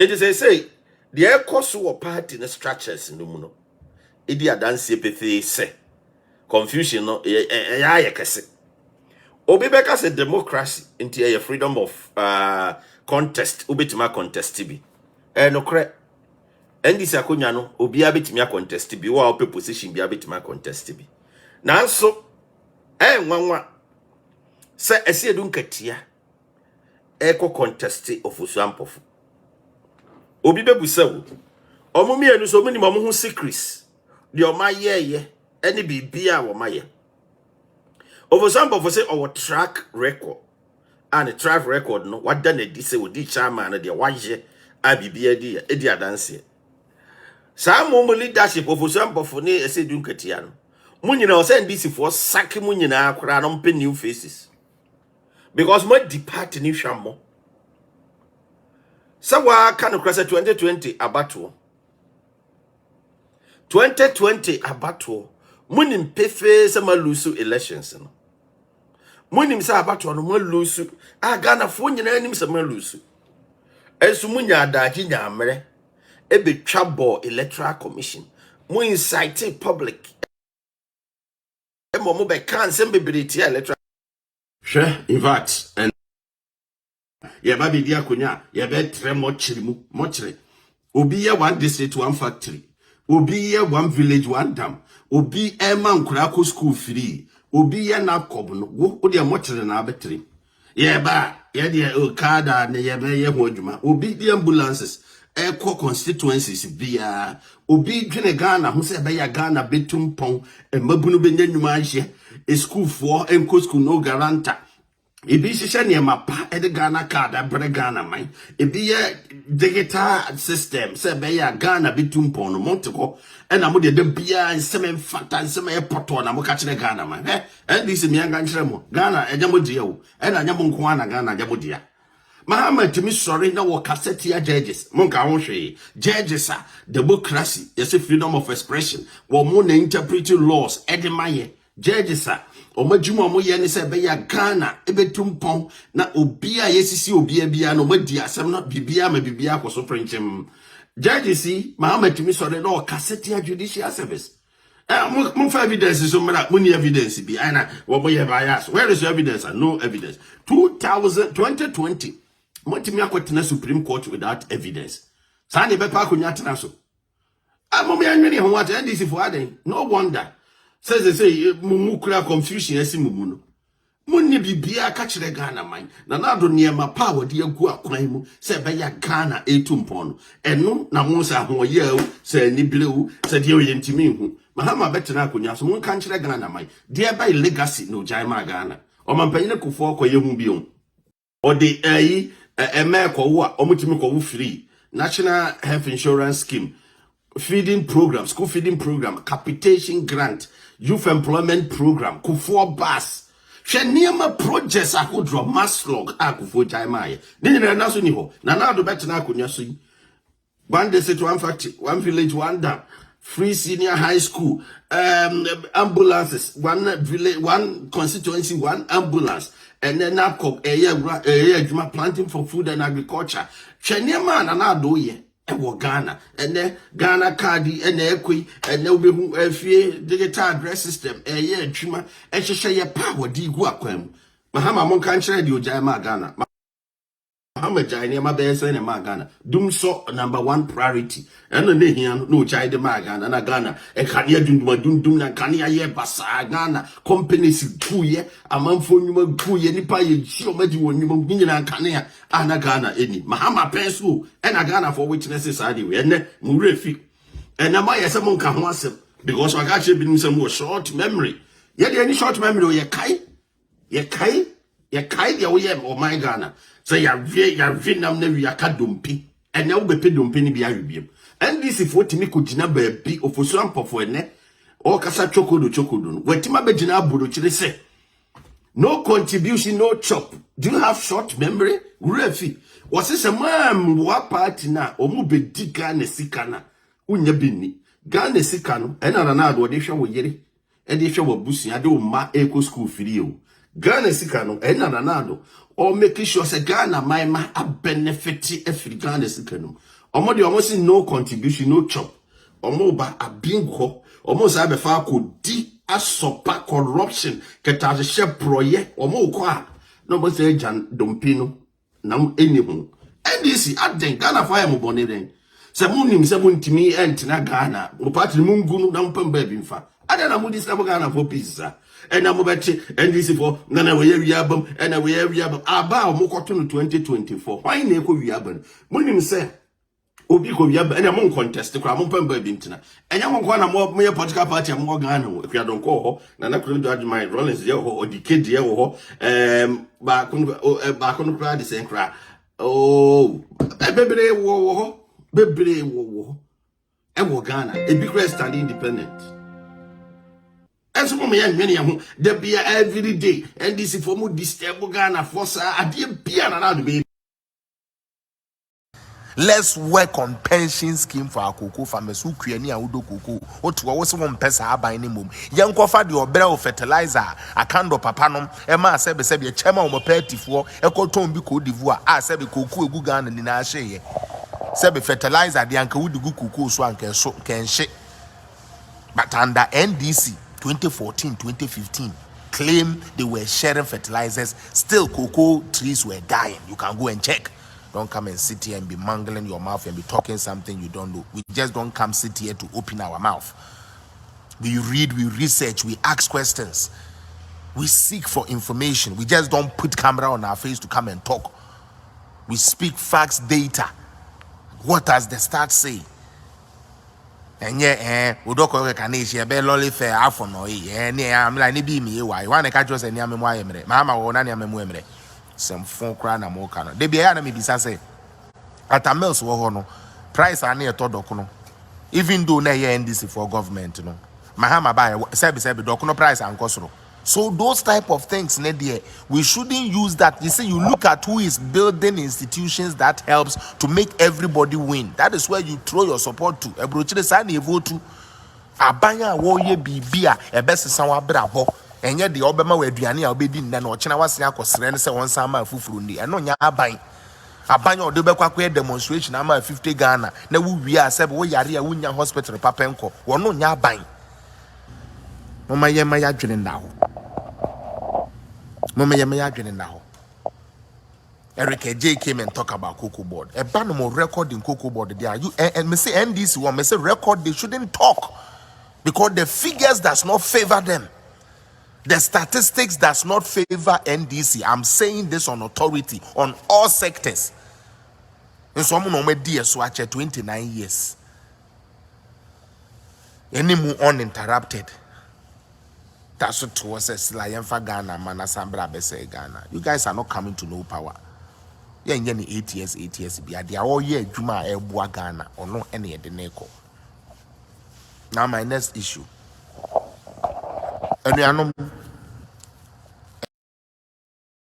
It is a say the air course or party in the structures in the muno. Idia dance empathy say confusion no ya kese. Obi beka say democracy into a freedom of contest ubitima contest bi. No correct. And this akonya no obi abitima contest bi wa ope position bi abitima contest bi. Nanso nwanwa say Asiedu Nketia eko contest Ofosu Ampofo. Obi bebusa wo. Omo mienu so mini mo ho secrets. De o maye any bibia wo maye. Ofosu Ampofo say our track record. And the track record no what done di say odi chairman de waje abibia di edi adanse. Sa mo leadership Ofosu Ampofo ne Asiedu Nketia no. Munyina o say ndisi for saki munyina akura no mpe new faces. Because my depart ni hwamo. Sawa kanu krasa 2020 abato. 2020 abato. Munim pefe sama lusu elections no. Munim sa abato no mo lusu. Ghana fo nyina anim sama lusu. Ensu munya adaji nyamre. Ebe twabo electoral commission. Mu incite public. Emo mo be kan sembe bebrete electoral. Hwe in fact and ye ba bi di akonya ye be tre mo chire obi ye one district one factory obi ye one village one dam obi e man kurako school free obi ye na kob no wo de mo chire na abetre ye ba ye de o kada ne ye be ye ho adwuma obi di ambulances e constituencies bia obi dwene Ghana ho se be ya Ghana betum pon e mabunu benya nwuma ahye e school for enko school no guarantor. Ebi shisha ni mapa ede Ghana card abre Ghana man. Ebi ye digital system se be ya Ghana bitumpo no monteko ena mo de bia nsem mfata nsem e poto na mo ka kire Ghana man. And this mi anga nkire mo Ghana eja mo dia o. Ena nya mo nko ana Ghana eja mo dia. Mahama timi sorry na wo cassette ya judges. Mo nka ho hwe. Judges are democracy, yes freedom of expression. Wo mo na interpreting laws ede maye. Judges are Omajuma mo ye ne se be ya Ghana ebetumpon na obia yesisi obia bia no madi asem na bibia ma bibia akoso frenchem. Judge si Mahama timi sore na o cassette judicial service. Mo fa evidence so mara mo ni evidence bi ana wo mo ye bias. Where is your evidence? No evidence. 2020 mo timi akwetena Supreme Court without evidence. Sa ne be pa akonya tena so. Mo me anwene ho what NDC for aden. No wonder. Says they say mumukura confusion esi mumuno. Munni bibia ka kire Ghana man. Na nado niema power de agu akwan mu se be ya Ghana etumpon no. Eno na mo se ahoye o se ni blewu se de oyentimi hu. Mahama betena akonya so mun kan kire Ghana man. De by legacy no jaima Ghana. O mampanyine kofo akoye hu biom. O de emeko wo a omutimi ko wo free. National Health Insurance Scheme. Feeding program, school feeding program, capitation grant, youth employment program, kufuor bus. Sheniama projects a could draw mass log a kufuor jaimaye. Then na so ni ho. Na na do better na akunya so yi. One district, one factory, one village, one dam, free senior high school, ambulances, one village, one constituency, one ambulance, and then NAPCOP, planting for food and agriculture. Sheniama na na do ye. Ewo Ghana ene Ghana card ene ekwi ene obehu afie digital address system eye adwuma ehhehye ye power di gu akwam Mahama mon kan kire di ojai Ghana Mahama jai ne ma be se ne ma Ghana dum so number 1 priority eno ne hia no ojai de ma Ghana na Ghana e kane adundum na kane ye basa Ghana companies guye amanfo nyuma guye nipa ye hio magi wonyuma nyina kane a na Ghana eni Mahama penso ena Ghana for witnesses ade we ene mu refi ena ma yese mon ka ho asem because I got you been some short memory ye de any short memory ye kai de we ye o my Ghana so ya vinam na wi aka dompi ene wo bepe dompi ni bia hwebiem NDC for timi ko gina ba bi Ofosu Ampofo ene o kasa chokodo no wetima be gina abodo kire se no contribution, no chop. Do you have short memory? Refi. Was this a man wa party na omu be di Ghana sikana? Unya bini. Ghana sikano. Ena na do de hwe wo yere. E de hwe wo busu ade o ma eco school free o. Ghana sika no ena nanado or making sure say Ghana my ma a benefit every Ghana sika no omo de omo see no contribution no chop omo ba a bingo omo say be fa ko di asopa corruption keta she proye omo ko a no mo say jan dompino nam enihu NDC aden Ghana fa mo bone den se munim se muntimi entina Ghana mo party mungunu na mpamba bi mfa ada na mudi sa Ghana for peace and I'm about NDC for Nana we yabum and we yabum about Mokoto 2024. Why neko yabum? Munim say Obi ko yabum and among contest the Cramon Pemba Bintina. And I'm one more mere political party I'm more Ghana if you don't call Nana couldn't judge my Rollins or the kid back on the crowd the same cry. Oh, baby, wo, baby, wo, and Ghana, a big rest and independent. And some many there be every day, and this is for more disturb Ghana for I didn't be another baby. Let's work on pension scheme for our cocoa farmers who create near Udo cocoa. What to also one pesa by any mum. Young coffee the obera fertilizer, a candle papanum, Emma Sebi a chema on petty for a cotton bico divoire, I said cocoa gugan and in our share. Sebi fertilizer, the uncle would go cocoa swank can shake. But under NDC 2014-2015 claim they were sharing fertilizers, still cocoa trees were dying. You can go and check. Don't come and sit here and be mangling your mouth and be talking something you don't know. We just don't come sit here to open our mouth. We read, we research, we ask questions. We seek for information. We just don't put camera on our face to come and talk. We speak facts, data. What does the stats say? And yeah, we don't call it Canadian, be lolly fair, after no, I'm like, ni be me, why? One catch us and yam, why, Mamma, or Nanya Memory. Some 4 crown and more cannon. They be enemy, say, at a mills, no price are near Todocono. Even though they are NDC for government, no. Mahama buy sabi docuno price and cosro. So those type of things, we shouldn't use that. You see, you look at who is building institutions that helps to make everybody win. That is where you throw your support to. Ebrochire sani vote to. Abanya woye bibia ebese sanwa brabo. Enye de obema we aduane a obedi nna na ochena wase akosere ne se won sama afufuru ndi. Eno nya aban. Abanya ode be kwakwa demonstration ama 50 Ghana. Na wu wi a sebe wo yare a wunya hospital papenko. Wono nya aban. Mama yema ya dwene ndaho. AY3KA came and talk about Cocoa Board. A banner record in Cocoa Board there. You and me say NDC one, me say record they shouldn't talk because the figures does not favor them. The statistics does not favor NDC. I'm saying this on authority on all sectors. And someone on my DSW 29 years. Any more uninterrupted. That's what was a lion for Ghana, Manasambra Bese Ghana. You guys are not coming to no power. Yeah, in 8 years, they are all year Juma Ebua Ghana or no any at the Neko. Now, my next issue. And